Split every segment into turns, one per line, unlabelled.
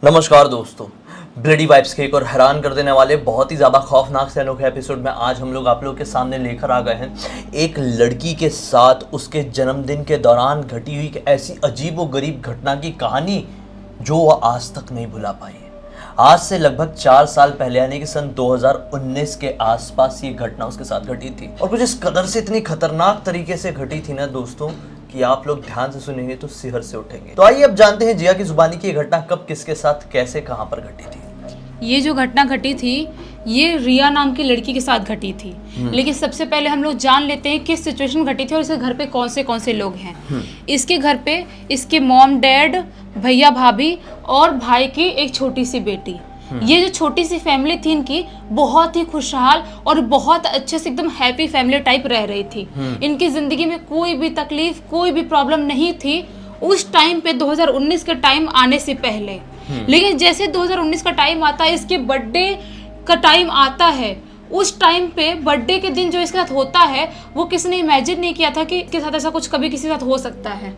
नमस्कार दोस्तों, bloody vibes के एक और हैरान कर देने वाले बहुत ही ज़्यादा खौफनाक से अनोखे एपिसोड में आज हम लोग आप लोगों के सामने लेकर आ गए हैं एक लड़की के साथ उसके जन्मदिन के दौरान घटी हुई एक ऐसी अजीब व गरीब घटना की कहानी जो वह आज तक नहीं भुला पाई है। आज से लगभग 4 साल पहले यानी कि सन 2019 के आसपास ये घटना उसके साथ घटी थी और कुछ इस कदर से इतनी खतरनाक तरीके से घटी थी ना दोस्तों कि आप लोग ध्यान से सुनेंगे तो सिहर से उठेंगे। तो आइए अब जानते हैं जिया की जुबानी की ये घटना कब, किसके साथ, कैसे, कहां पर घटी थी।
ये जो घटना घटी थी ये रिया नाम की लड़की के साथ घटी थी। लेकिन सबसे पहले हम लोग जान लेते हैं किस सिचुएशन घटी थी और इसके घर पे कौन से लोग हैं। इसके घर पे इसके मॉम डैड, भैया भाभी और भाई की एक छोटी सी बेटी। ये जो छोटी सी फैमिली थी इनकी बहुत ही खुशहाल और बहुत अच्छे से एकदम हैप्पी फैमिली टाइप रह रही थी। इनकी जिंदगी में कोई भी तकलीफ, कोई भी प्रॉब्लम नहीं थी उस टाइम पे 2019 के टाइम आने से पहले। लेकिन जैसे 2019 का टाइम आता है, इसके बर्थडे का टाइम आता है, उस टाइम पे बर्थडे के दिन जो इसके साथ होता है वो किसी ने इमेजिन नहीं किया था कि इसके साथ ऐसा कुछ कभी किसी के साथ हो सकता है।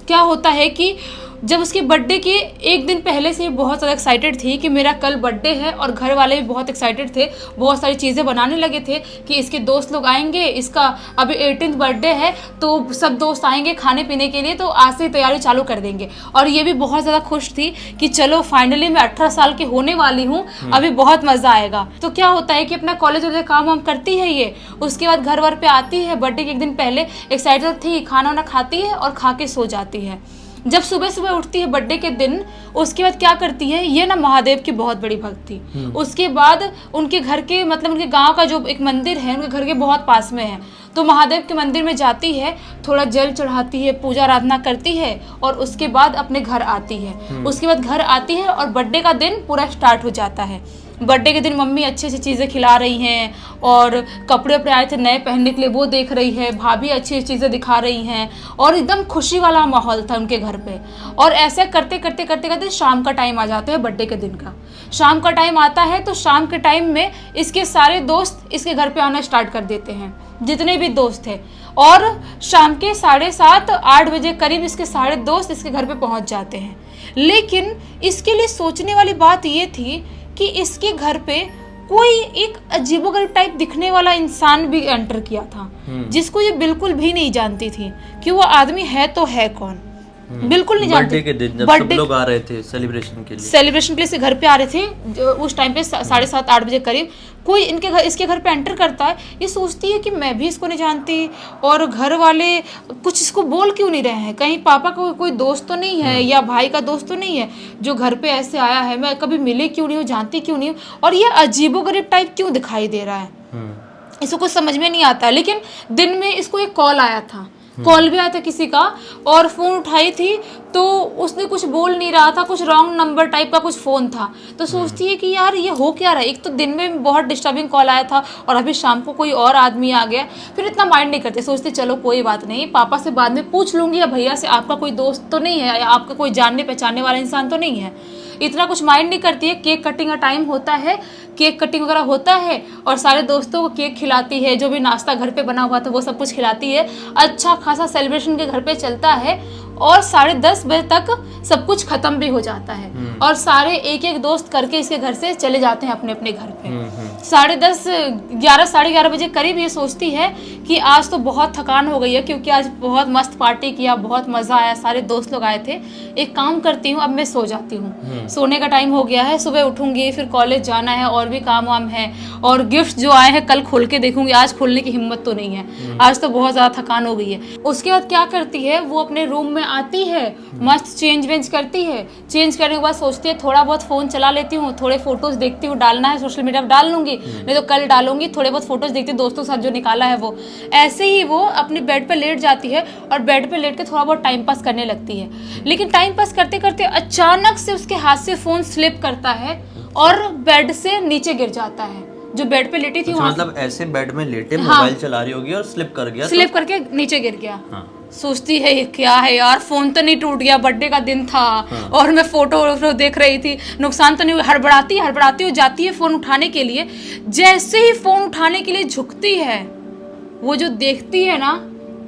क्या होता है कि जब उसके बर्थडे के एक दिन पहले से बहुत ज़्यादा एक्साइटेड थी कि मेरा कल बर्थडे है और घर वाले भी बहुत एक्साइटेड थे, बहुत सारी चीज़ें बनाने लगे थे कि इसके दोस्त लोग आएंगे, इसका अभी 18th बर्थडे है तो सब दोस्त आएंगे खाने पीने के लिए, तो आज से तैयारी चालू कर देंगे। और ये भी बहुत ज़्यादा खुश थी कि चलो फाइनली मैं 18 साल की होने वाली हूँ, अभी बहुत मज़ा आएगा। तो क्या होता है कि अपना कॉलेज वाले काम वाम करती है ये, उसके बाद घर वर पे आती है, बर्थडे के एक दिन पहले एक्साइटेड थी, खाना वाना खाती है और खा के सो जाती है। जब सुबह सुबह उठती है बर्थडे के दिन, उसके बाद क्या करती है, ये ना महादेव की बहुत बड़ी भक्त थी। उसके बाद उनके घर के मतलब उनके गांव का जो एक मंदिर है उनके घर के बहुत पास में है, तो महादेव के मंदिर में जाती है, थोड़ा जल चढ़ाती है, पूजा आराधना करती है और उसके बाद अपने घर आती है। उसके बाद घर आती है और बर्थडे का दिन पूरा स्टार्ट हो जाता है। बर्थडे के दिन मम्मी अच्छी अच्छी चीज़ें खिला रही हैं और कपड़े वपड़े आए थे नए पहनने के लिए वो देख रही है, भाभी अच्छी अच्छी चीज़ें दिखा रही हैं और एकदम खुशी वाला माहौल था उनके घर पे। और ऐसे करते करते करते करते शाम का टाइम आ जाता है, बर्थडे के दिन का शाम का टाइम आता है। तो शाम के टाइम में इसके सारे दोस्त इसके घर पे आना स्टार्ट कर देते हैं, जितने भी दोस्त थे, और शाम के 7:30-8 बजे करीब इसके सारे दोस्त इसके घर पे पहुंच जाते हैं। लेकिन इसके लिए सोचने वाली बात ये थी कि इसके घर पे कोई एक अजीबोगरीब टाइप दिखने वाला इंसान भी एंटर किया था, जिसको ये बिल्कुल भी नहीं जानती थी कि वो आदमी है तो है कौन, बिल्कुल नहीं जानती।
बर्थडे के दिन जब सब लोग आ रहे थे सेलिब्रेशन के लिए इसके घर पे आ रहे थे, उस टाइम पे 7:30-8 बजे करीब कोई इसके घर पे एंटर करता है। ये सोचती है कि मैं भी इसको नहीं जानती और घर वाले कुछ इसको बोल क्यों नहीं रहे हैं, कहीं पापा का कोई दोस्त तो नहीं है या भाई का दोस्त तो नहीं है जो घर पे ऐसे आया है, मैं कभी मिली क्यों नहीं हूँ, जानती क्यों नहीं हूँ, और ये अजीबोगरीब टाइप क्यों दिखाई दे रहा है, इसको कुछ समझ में नहीं आता। लेकिन दिन में इसको एक कॉल आया था, कॉल भी आया था किसी का, और फोन उठाई थी तो उसने कुछ बोल नहीं रहा था, कुछ रॉन्ग नंबर टाइप का कुछ फोन था। तो सोचती है कि यार ये हो क्या रहा है, एक तो दिन में बहुत डिस्टर्बिंग कॉल आया था और अभी शाम को कोई और आदमी आ गया। फिर इतना माइंड नहीं करते, सोचते चलो कोई बात नहीं, पापा से बाद में पूछ लूंगी या भैया से, आपका कोई दोस्त तो नहीं है या आपका कोई जानने पहचानने वाला इंसान तो नहीं है, इतना कुछ माइंड नहीं करती है। केक कटिंग का टाइम होता है, केक कटिंग वगैरह होता है और सारे दोस्तों को केक खिलाती है, जो भी नाश्ता घर पे बना हुआ था वो सब कुछ खिलाती है। अच्छा खासा सेलिब्रेशन के घर पे चलता है और 10:30 बजे तक सब कुछ खत्म भी हो जाता है और सारे एक एक दोस्त करके इसके घर से चले जाते हैं अपने अपने घर पे। 10:30 साढ़े 11 बजे करीब ये सोचती है कि आज तो बहुत थकान हो गई है क्योंकि आज बहुत मस्त पार्टी किया, बहुत मज़ा आया, सारे दोस्त लोग आए थे, एक काम करती हूँ अब मैं सो जाती हूँ, सोने का टाइम हो गया है, सुबह उठूंगी, फिर कॉलेज जाना है और भी काम वाम है और गिफ्ट जो आए हैं कल खोल के देखूंगी, आज खोलने की हिम्मत तो नहीं है, आज तो बहुत ज़्यादा थकान हो गई है। उसके बाद क्या करती है, वो अपने रूम में आती है, मस्त चेंज वेंज करती है, चेंज करने के बाद सोचती है थोड़ा बहुत फ़ोन चला लेती हूँ, थोड़े फोटोज़ देखती हूँ, डालना है सोशल मीडिया पर डाल लूँगी, नहीं तो कल डालूंगी, थोड़े बहुत फोटोज़ देखती हूँ दोस्तों के साथ जो निकाला है वो। ऐसे ही वो अपने बेड पर लेट जाती है और बेड पर लेट के थोड़ा बहुत टाइम पास करने लगती है। लेकिन टाइम पास करते करते अचानक से उसके हाथ से फ़ोन स्लिप करता है और बेड से नीचे गिर जाता है। जो बेड पे लेटी थी वहाँ मतलब ऐसे बेड में लेटे मोबाइल चला रही होगी और स्लिप कर गया,
स्लिप करके नीचे गिर गया। सोचती है ये क्या है यार, फोन तो नहीं टूट गया, बर्थडे का दिन था और मैं फोटो देख रही थी, नुकसान तो नहीं हुआ। हड़बड़ाती हो जाती है फोन उठाने के लिए। जैसे ही फोन उठाने के लिए झुकती है, वो जो देखती है ना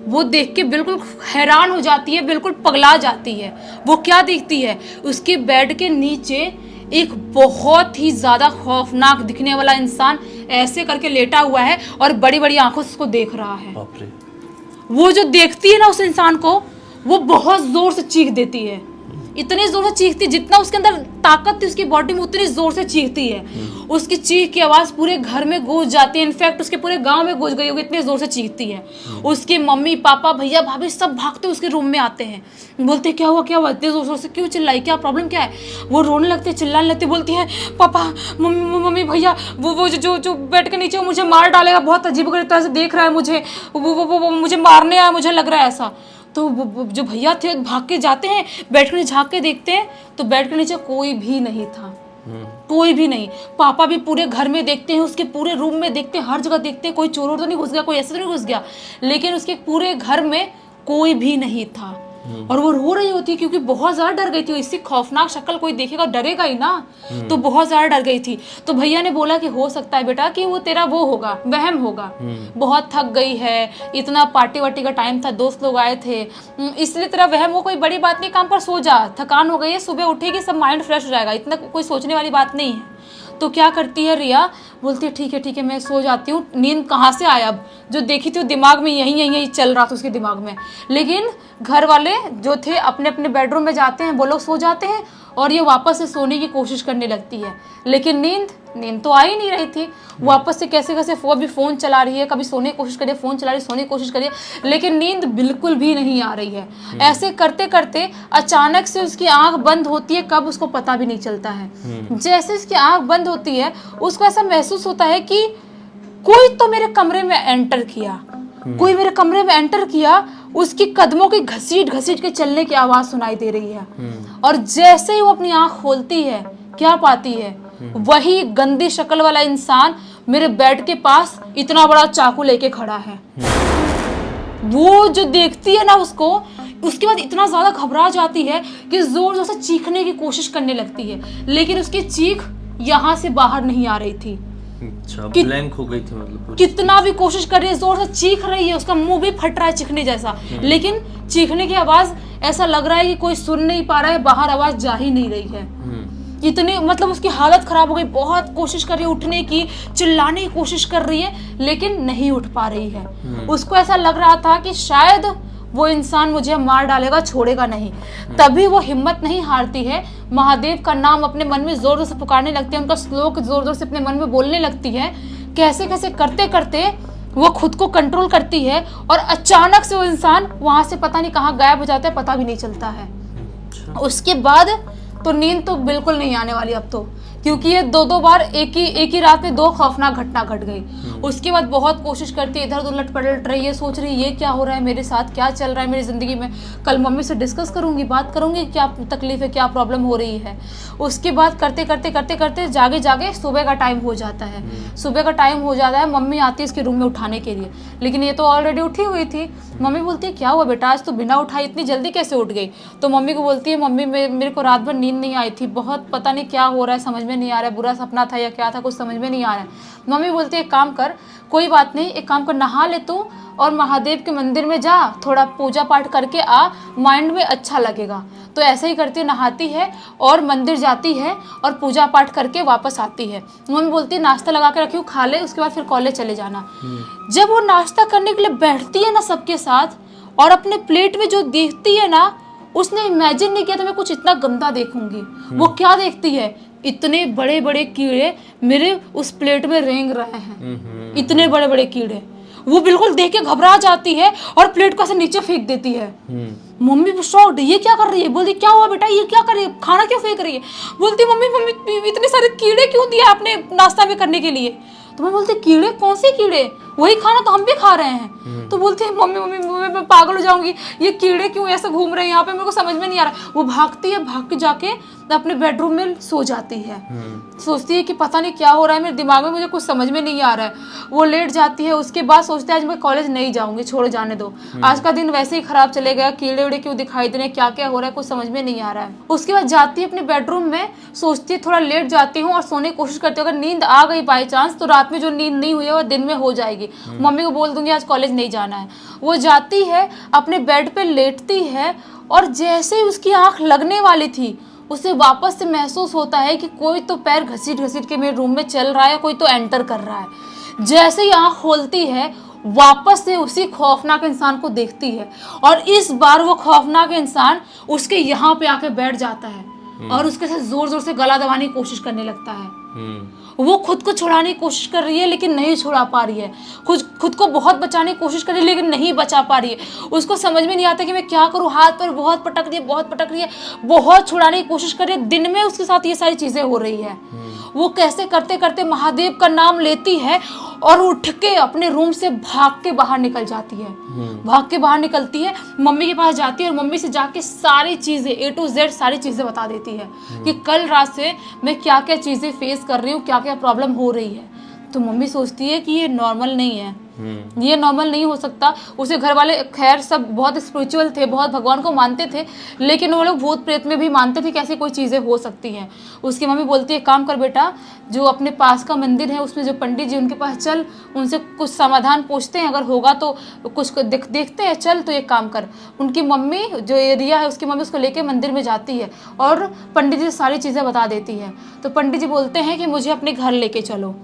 वो देख के बिल्कुल हैरान हो जाती है, बिल्कुल पगला जाती है। वो क्या देखती है, उसके बेड के नीचे एक बहुत ही ज़्यादा खौफनाक दिखने वाला इंसान ऐसे करके लेटा हुआ है और बड़ी बड़ी आंखों से उसको देख रहा है।
बाप रे।
वो जो देखती है ना उस इंसान को, वो बहुत ज़ोर से चीख देती है, इतनी जोर से चीखती, जितना उसके अंदर ताकत थी उसकी बॉडी में उतनी जोर से चीखती है। उसकी चीख की आवाज पूरे घर में गूंज जाती है, इनफैक्ट उसके पूरे गांव में गूंज गई होगी, इतनी जोर से चीखती है। उसके मम्मी पापा भैया भाभी सब भागते उसके रूम में आते हैं, बोलते क्या हुआ क्या हुआ, इतनी जोर से क्यों चिल्लाई, क्या प्रॉब्लम क्या है। वो रोने लगते, चिल्लाने लगती, बोलती है पापा मम्मी भैया वो जो बेड के नीचे मुझे मार डालेगा, बहुत अजीब तरह से देख रहा है मुझे, वो मुझे मारने आया, मुझे लग रहा है ऐसा। तो जो भैया थे भाग के जाते हैं, बेड के नीचे झाँक के देखते हैं तो बेड के नीचे कोई भी नहीं था, कोई भी नहीं। पापा भी पूरे घर में देखते हैं, उसके पूरे रूम में देखते हैं, हर जगह देखते हैं, कोई चोर तो नहीं घुस गया, कोई ऐसे तो नहीं घुस गया, लेकिन उसके पूरे घर में कोई भी नहीं था। और वो रो रही होती है क्योंकि बहुत ज्यादा डर गई थी। इससे खौफनाक शक्ल कोई देखेगा डरेगा ही ना, तो बहुत ज्यादा डर गई थी। तो भैया ने बोला कि हो सकता है बेटा कि वो तेरा वो होगा, वहम होगा, बहुत थक गई है, इतना पार्टी वार्टी का टाइम था, दोस्त लोग आए थे, इसलिए तेरा वहम हो, कोई बड़ी बात नहीं, काम पर सो जा, थकान हो गई है, सुबह उठेगी सब माइंड फ्रेश हो जाएगा, इतना कोई सोचने वाली बात नहीं है। तो क्या करती है रिया, बोलती है ठीक है मैं सो जाती हूँ। नींद कहाँ से आया, अब जो देखी थी वो दिमाग में यही चल रहा था उसके दिमाग में। लेकिन घर वाले जो थे अपने अपने बेडरूम में जाते हैं, वो लोग सो जाते हैं और ये वापस से सोने की कोशिश करने लगती है, लेकिन नींद तो आ ही नहीं रही थी। वापस से कैसे वो भी फ़ोन चला रही है, कभी सोने की कोशिश करिए, फ़ोन चला रही, सोने की कोशिश करिए, लेकिन नींद बिल्कुल भी नहीं आ रही है। ऐसे करते करते अचानक से उसकी आंख बंद होती है, कब उसको पता भी नहीं चलता है। जैसे उसकी आंख बंद होती है उसको ऐसा महसूस होता है कि कोई तो मेरे कमरे में एंटर किया, कोई मेरे कमरे में एंटर किया। उसकी कदमों की घसीट घसीट के चलने की आवाज सुनाई दे रही है, और जैसे ही वो अपनी आंख खोलती है क्या पाती है, वही गंदी शक्ल वाला इंसान मेरे बेड के पास इतना बड़ा चाकू लेके खड़ा है। वो जो देखती है ना उसको, उसके बाद इतना ज्यादा घबरा जाती है कि जोर जोर से चीखने की कोशिश करने लगती है, लेकिन उसकी चीख यहाँ से बाहर नहीं आ रही थी।
अच्छा, ब्लैंक हो गई थी मतलब।
कितना भी कोशिश कर रही है, जोर से चीख रही है, उसका मुंह भी फट रहा है चीखने जैसा, लेकिन चीखने की आवाज ऐसा लग रहा है कि कोई सुन नहीं पा रहा है, बाहर आवाज जा ही नहीं रही है। इतनी मतलब उसकी हालत खराब हो गई, बहुत कोशिश कर रही है उठने की, चिल्लाने की कोशिश कर रही है, लेकिन नहीं उठ पा रही है। उसको ऐसा लग रहा था कि शायद वो इंसान मुझे मार डालेगा, छोड़ेगा नहीं। तभी वो हिम्मत नहीं हारती है, महादेव का नाम अपने मन में जोर जोर से पुकारने लगती है, उनका श्लोक जोर जोर से अपने मन में बोलने लगती है। कैसे कैसे करते करते वो खुद को कंट्रोल करती है, और अचानक से वो इंसान वहां से पता नहीं कहाँ गायब हो जाता है, पता भी नहीं चलता है। उसके बाद तो नींद तो बिल्कुल नहीं आने वाली अब तो, क्योंकि ये दो बार एक ही रात में 2 खौफनाक घटना घट गई। उसके बाद बहुत कोशिश करती है, इधर उधर लट पलट रही है, सोच रही है ये क्या हो रहा है मेरे साथ, क्या चल रहा है मेरी ज़िंदगी में, कल मम्मी से डिस्कस करूंगी, बात करूंगी क्या तकलीफ है, क्या प्रॉब्लम हो रही है। उसके बाद करते करते जागे सुबह का टाइम हो जाता है। सुबह का टाइम हो जाता है, मम्मी आती है इसके रूम में उठाने के लिए, लेकिन ये तो ऑलरेडी उठी हुई थी। मम्मी बोलती है क्या हुआ बेटा, आज तो बिना उठाई इतनी जल्दी कैसे उठ गई। तो मम्मी को बोलती है मम्मी मेरे को रात भर नींद नहीं आई थी, बहुत पता नहीं क्या हो रहा है, समझ में नहीं आ रहा है, बुरा सपना था या क्या था, कुछ समझ में नहीं आ रहा है। मम्मी बोलती है एक काम कर, कोई बात नहीं, एक काम कर, नहा ले तू और महादेव के मंदिर में जा, थोड़ा पूजा पाठ करके आ, माइंड में अच्छा लगेगा। तो ऐसे ही करती नहाती है और मंदिर जाती है और पूजा पाठ करके वापस आती है। मम्मी बोलती है नाश्ता लगा के रखी हूँ, खा ले, उसके बाद फिर कॉलेज चले जाना। जब वो नाश्ता करने के लिए बैठती है ना सबके साथ, और अपने प्लेट में जो देखती है ना, उसने इमेजिन नहीं किया था मैं कुछ इतना गंदा देखूंगी। वो क्या देखती है, इतने बड़े बड़े कीड़े मेरे उस प्लेट में रेंग रहे हैं, इतने बड़े बड़े कीड़े। वो बिल्कुल देख के घबरा जाती है और प्लेट को ऐसे नीचे फेंक देती है। मम्मी भी शॉक्ड, ये क्या कर रही है। बोलती क्या हुआ बेटा, ये क्या कर रही है, खाना क्यों फेंक रही है। बोलती मम्मी इतने सारे कीड़े क्यों दिए आपने नाश्ता में करने के लिए। तो मैं बोलती कीड़े, कौन से कीड़े, वही खाना तो हम भी खा रहे हैं। तो बोलती है मम्मी मैं पागल हो जाऊंगी, ये कीड़े क्यों ऐसे घूम रहे हैं यहाँ पे, मेरे को समझ में नहीं आ रहा। वो भागती है, भाग के जाके अपने बेडरूम में सो जाती है। सोचती है कि पता नहीं क्या हो रहा है मेरे दिमाग में, मुझे कुछ समझ में नहीं आ रहा है। वो लेट जाती है। उसके बाद सोचते हैं आज मैं कॉलेज नहीं जाऊंगी, छोड़ जाने दो, आज का दिन वैसे ही खराब चले गया, कीड़े उड़े क्यों दिखाई दे रहे हैं, क्या क्या हो रहा है कुछ समझ में नहीं आ रहा है। उसके बाद जाती है अपने बेडरूम में, सोचती है थोड़ा लेट जाती हूँ और सोने की कोशिश करती हूँ, अगर नींद आ गई बाई चांस तो रात रात में जो नींद नहीं हुई है वो दिन में हो जाएगी, मम्मी को बोल दूंगी आज कॉलेज नहीं जाना है। वो जाती है, अपने बेड पे लेटती है, और जैसे ही उसकी आंख लगने वाली थी उसे वापस से महसूस होता है कि कोई तो पैर घसीट घसीट के मेरे रूम में चल रहा है, कोई तो एंटर कर रहा है। जैसे ही आंख खोलती है वापस से उसी खौफनाक इंसान को देखती है, और इस बार वो खौफनाक इंसान उसके यहाँ पे आके बैठ जाता है और उसके साथ जोर जोर से गला दबाने की कोशिश करने लगता है। वो खुद को छुड़ाने की कोशिश कर रही है लेकिन नहीं छुड़ा पा रही है, खुद को बहुत बचाने की कोशिश कर रही है लेकिन नहीं बचा पा रही है। उसको समझ में नहीं आता कि मैं क्या करूँ, हाथ पर बहुत पटक रही है, बहुत छुड़ाने की कोशिश कर रही है। दिन में उसके साथ ये सारी चीजें हो रही है। वो कैसे करते करते महादेव का नाम लेती है और उठ के अपने रूम से भाग के बाहर निकल जाती है। भाग के बाहर निकलती है, मम्मी के पास जाती है और मम्मी से जाके सारी चीजें A to Z सारी चीजें बता देती है कि कल रात से मैं क्या क्या चीजें फेस कर रही हूँ, क्या क्या प्रॉब्लम हो रही है। तो मम्मी सोचती है कि ये नॉर्मल नहीं है, ये नॉर्मल नहीं हो सकता। उसे घर वाले खैर सब बहुत स्पिरिचुअल थे, बहुत भगवान को मानते थे, लेकिन वो लोग भूत प्रेत में भी मानते थे कि ऐसी कोई चीज़ें हो सकती हैं। उसकी मम्मी बोलती है काम कर बेटा, जो अपने पास का मंदिर है उसमें जो पंडित जी उनके पास चल, उनसे कुछ समाधान पूछते हैं, अगर होगा तो कुछ देखते हैं, चल तो एक काम कर। उनकी मम्मी जो एरिया है उसकी मम्मी उसको लेके मंदिर में जाती है और पंडित जी सारी चीज़ें बता देती है। तो पंडित जी बोलते हैं कि मुझे अपने घर लेके चलो।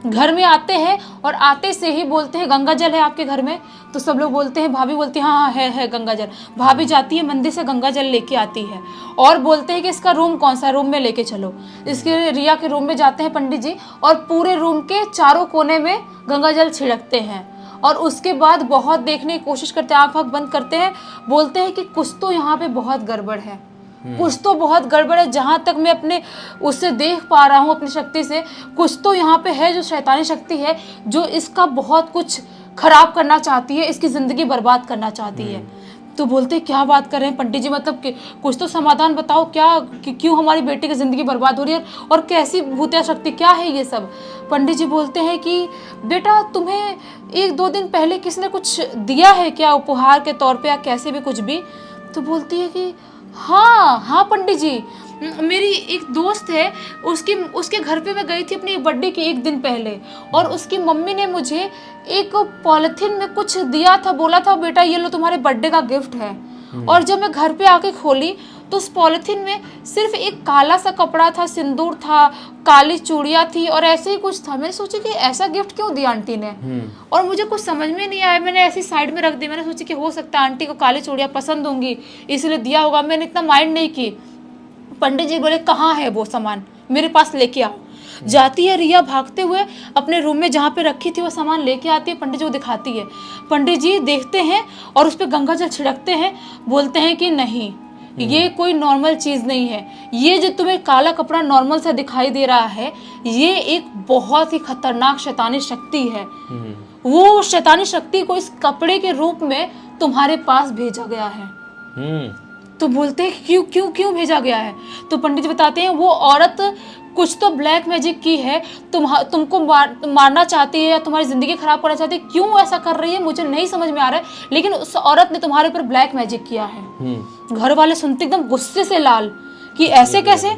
घर में आते हैं और आते से ही बोलते हैं गंगा जल है आपके घर में? तो सब लोग बोलते हैं, भाभी बोलती है हाँ है गंगा जल। भाभी जाती है मंदिर से गंगा जल लेके आती है और बोलते हैं कि इसका रूम कौन सा रूम में लेके चलो। इसके रिया के रूम में जाते हैं पंडित जी और पूरे रूम के चारों कोने में गंगा जल छिड़कते हैं और उसके बाद बहुत देखने की कोशिश करते हैं, आँख बंद करते हैं, बोलते हैं कि कुछ तो यहाँ पे बहुत गड़बड़ है, कुछ तो बहुत गड़बड़ है। जहाँ तक मैं अपने उससे देख पा रहा हूँ अपनी शक्ति से, कुछ तो यहाँ पे है जो शैतानी शक्ति है जो इसका बहुत कुछ खराब करना चाहती है, इसकी ज़िंदगी बर्बाद करना चाहती है। तो बोलते क्या बात कर रहे हैं पंडित जी, मतलब कि कुछ तो समाधान बताओ, क्या क्यों हमारी बेटी की ज़िंदगी बर्बाद हो रही है और कैसी भूतिया शक्ति, क्या है ये सब? पंडित जी बोलते हैं कि बेटा तुम्हें 1-2 दिन पहले किसने कुछ दिया है क्या उपहार के तौर पे या कैसे भी कुछ भी? तो बोलती है कि हाँ पंडित जी, मेरी एक दोस्त है, उसके घर पे मैं गई थी अपनी बर्थडे के 1 दिन पहले और उसकी मम्मी ने मुझे एक पॉलिथीन में कुछ दिया था, बोला था बेटा ये लो तुम्हारे बर्थडे का गिफ्ट है। और जब मैं घर पे आके खोली तो उस पॉलिथीन में सिर्फ एक काला सा कपड़ा था, सिंदूर था, काली चूड़ियाँ थी और ऐसे ही कुछ था। मैंने सोचा कि ऐसा गिफ्ट क्यों दिया आंटी ने, और मुझे कुछ समझ में नहीं आया। मैंने ऐसी साइड में रख दी। मैंने सोचा कि हो सकता है आंटी को काली चूड़ियाँ पसंद होंगी इसलिए दिया होगा, मैंने इतना माइंड नहीं की। पंडित जी बोले कहाँ है वो सामान, मेरे पास लेके आओ। जाती है रिया भागते हुए अपने रूम में जहाँ पे रखी थी वो सामान लेके आती है, पंडित जी को दिखाती है। पंडित जी देखते हैं और उस पर गंगा जल छिड़कते हैं, बोलते हैं कि नहीं ये कोई नॉर्मल चीज़ नहीं है, ये जो तुम्हें काला कपड़ा नॉर्मल सा दिखाई दे रहा है ये एक बहुत ही खतरनाक शैतानी शक्ति है। वो शैतानी शक्ति को इस कपड़े के रूप में तुम्हारे पास भेजा गया है। तो बोलते हैं क्यों भेजा गया है? तो पंडित जी बताते हैं वो औरत कुछ तो ब्लैक मैजिक की है, तुमको मारना चाहती है या तुम्हारी ज़िंदगी ख़राब करना चाहती है। क्यों ऐसा कर रही है मुझे नहीं समझ में आ रहा है, लेकिन उस औरत ने तुम्हारे ऊपर ब्लैक मैजिक किया है। घर वाले सुनते एकदम गुस्से से लाल कि ऐसे कैसे?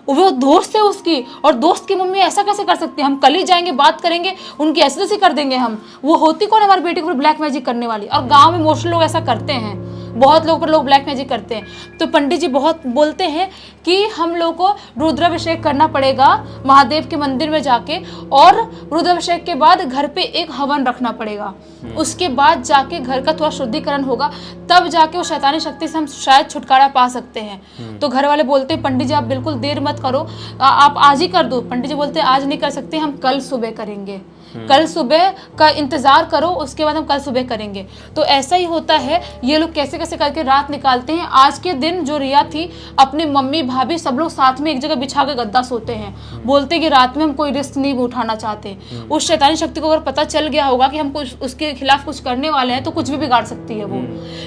वो दोस्त है उसकी और दोस्त की मम्मी ऐसा कैसे कर सकती है? हम कल ही जाएंगे बात करेंगे, उनकी ऐसे कर देंगे हम। वो होती कौन हमारी बेटी के ऊपर ब्लैक मैजिक करने वाली? और गाँव में मोस्टली लोग ऐसा करते हैं, बहुत लोग पर लोग ब्लैक मैजिक करते हैं। तो पंडित जी बहुत बोलते हैं कि हम लोग को रुद्राभिषेक करना पड़ेगा महादेव के मंदिर में जाके, और रुद्राभिषेक के बाद घर पे एक हवन रखना पड़ेगा। उसके बाद जाके घर का थोड़ा शुद्धिकरण होगा, तब जाके वो शैतानी शक्ति से हम शायद छुटकारा पा सकते हैं। तो घर वाले बोलते हैं पंडित जी आप बिल्कुल देर मत करो, आप आज ही कर दो। पंडित जी बोलते हैं आज नहीं कर सकते, हम कल सुबह करेंगे, कल सुबह का इंतजार करो, उसके बाद हम कल सुबह करेंगे। तो ऐसा ही होता है, ये लोग कैसे कैसे करके रात निकालते हैं। आज के दिन जो रिया थी अपनी मम्मी भाभी सब लोग साथ में एक जगह बिछा के गद्दा सोते हैं, बोलते कि रात में हम कोई रिस्क नहीं उठाना चाहते। उस शैतानी शक्ति को अगर पता चल गया होगा कि हम कुछ उसके खिलाफ कुछ करने वाले हैं तो कुछ भी बिगाड़ सकती है वो।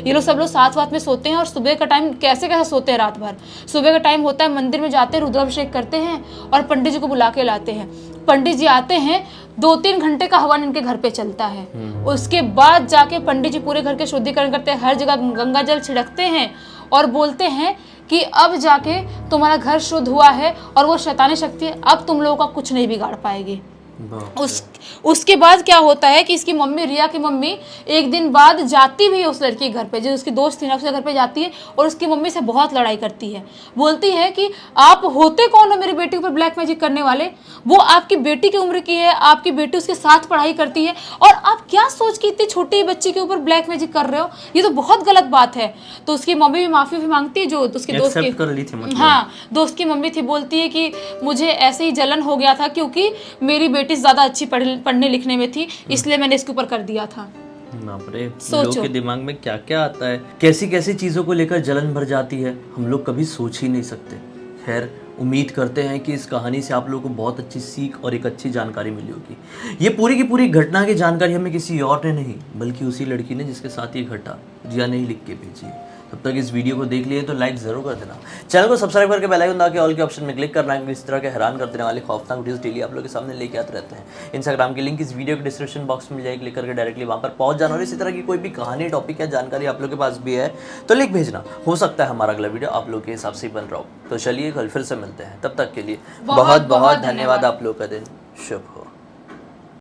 ये लोग सब लोग साथ में सोते हैं और सुबह का टाइम कैसे कैसे सोते हैं रात भर। सुबह का टाइम होता है, मंदिर में जाते हैं, रुद्राभिषेक करते हैं और पंडित जी को बुला के लाते हैं। पंडित जी आते हैं, 2-3 घंटे का हवन इनके घर पे चलता है। उसके बाद जाके पंडित जी पूरे घर के शुद्धिकरण करते हैं, हर जगह गंगा जल छिड़कते हैं और बोलते हैं कि अब जाके तुम्हारा घर शुद्ध हुआ है और वो शैतानी शक्ति अब तुम लोगों का कुछ नहीं बिगाड़ पाएगी। उसके बाद क्या होता है कि इसकी मम्मी, रिया की मम्मी, एक दिन बाद जाती भी है उस लड़की के घर पे, जो उसकी दोस्त थी ना, उसके घर पे जाती है और उसकी मम्मी से बहुत लड़ाई करती है। बोलती है कि आप होते कौन हो मेरी बेटी पर ब्लैक मैजिक करने वाले? वो आपकी बेटी की उम्र की है, आपकी बेटी उसके साथ पढ़ाई करती है और आप क्या सोच के इतनी छोटी बच्ची के ऊपर ब्लैक मैजिक कर रहे हो? ये तो बहुत गलत बात है। तो उसकी मम्मी भी माफी मांगती है, जो उसके दोस्त की,
मतलब।
हाँ, दोस्त की मम्मी थी, बोलती है कि मुझे ऐसे ही जलन हो गया था क्योंकि मेरी बेटी ज्यादा अच्छी पढ़ने लिखने में थी, इसलिए मैंने इसके ऊपर कर दिया था।
लोगों के दिमाग में क्या क्या आता है, कैसी कैसी चीजों को लेकर जलन भर जाती है, हम लोग कभी सोच ही नहीं सकते। खैर, उम्मीद करते हैं कि इस कहानी से आप लोगों को बहुत अच्छी सीख और एक अच्छी जानकारी मिली होगी। ये पूरी की पूरी घटना की जानकारी हमें किसी और ने नहीं, बल्कि उसी लड़की ने जिसके साथ ये घटा, रिया ने ही लिख के भेजी। तब तक इस वीडियो को देख लिए तो लाइक जरूर कर देना, चैनल को सब्सक्राइब करके बेल आइकन दबा के ऑल के ऑप्शन में क्लिक करना है, क्योंकि इस तरह के हैरान कर देने वाले खौफनाक वीडियोस डेली आप लोगों के सामने लेके आते रहते हैं। इंस्टाग्राम की लिंक इस वीडियो के डिस्क्रिप्शन बॉक्स में मिल जाएगी, क्लिक करके डायरेक्टली वहां पर पहुंच जाना। और इसी तरह की कोई भी कहानी, टॉपिक या जानकारी आप लोगों के पास भी है तो लिंक भेजना, हो सकता है हमारा अगला वीडियो आप लोगों के हिसाब से बन रहा हो। तो चलिए कल फिर से मिलते हैं, तब तक के लिए बहुत बहुत धन्यवाद। आप लोग का दिन शुभ हो।